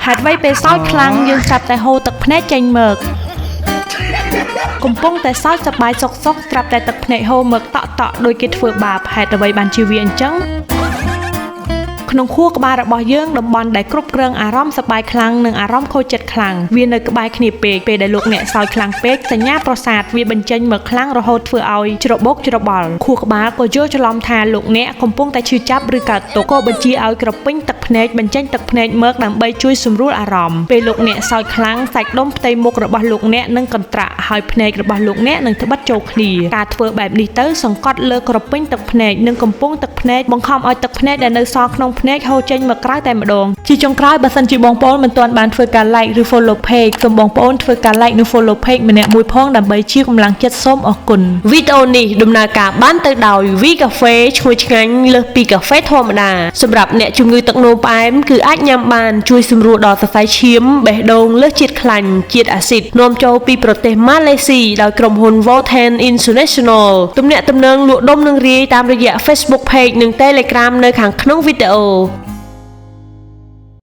ហេតុអ្វីពេលសោចខ្លាំងយើងចាប់តែហូរទឹកភ្នែកចេញមកកំពុងតែសោចសប្បាយសុកសុកស្រាប់តែទឹកភ្នែកហូរមកតក់ៗដោយគេធ្វើបាបហេតុអ្វីបានជាវាអញ្ចឹងក្នុងខួរក្បាលរបស់យើងតំបន់ដែលគ្រប់គ្រងអារម្មណ៍សប្បាយខ្លាំងនិងអារម្មណ៍ខូចចិត្តខ្លាំងវានៅក្បែរគ្នាពេកពេលដែលលោកអ្នកសោយខ្លាំងពេកសញ្ញាប្រសាទវាបញ្ចេញមកខ្លាំងរហូតធ្វើឲ្យច្របូកច្របល់ខួរក្បាលក៏យល់ច្រឡំថាលោកអ្នកកំពុងតែឈឺចាប់ឬកើតទុក្ខក៏បញ្ជាឲ្យក្រពេញទឹកភ្នែកបញ្ចេញទឹកភ្នែកមកដើម្បីជួយសម្រួលអារម្មណ៍ពេលលោកអ្នកសោយខ្លាំងសាច់ដុំផ្ទៃមុខរបស់លោកអ្នកនឹងកន្ត្រាក់ហើយភ្នែករបស់លោកអ្នកនឹងត្បិតចូលគ្នាការធ្វើបែបនេះទៅសង្កត់លើក្រពេញទឹកភ្នែកនិងកំពុងទឹកភ្នែកបង្ខំឲ្យទឹកភ្នែកដែលនៅសល់ក្នុងភ្នែកហូរចេញមកក្រៅតែម្ដងជាចុងក្រោយបើសិនជាបងប្អូនមិនទាន់បានធ្វើការ like ឬ follow page សូមបងប្អូនធ្វើការ like និង follow page ម្នាក់មួយផងដើម្បីជាកម្លាំងចិត្តសូមអរគុណវីដេអូនេះដំណើរការបានទៅដោយ V Cafe ឈ្ងុយឆ្ងាញ់លើសពីកាហ្វេធម្មតាសម្រាប់អ្នកជំងឺទឹកនោមផ្អែមគឺអាចញ៉ាំបានជួយសម្រួលដល់សរសៃឈាមបេះដូងលើសជាតិខ្លាញ់ជាតិអាស៊ីតនាំចូលពីប្រទេសម៉ាឡេស៊ីដោយក្រុមហ៊ុន Voltan International ទំនាក់ទំនងលក់ដុំនិងរាយតាមរយៈ Facebook page និង Telegram នៅខាងក្នុងវីដេអូ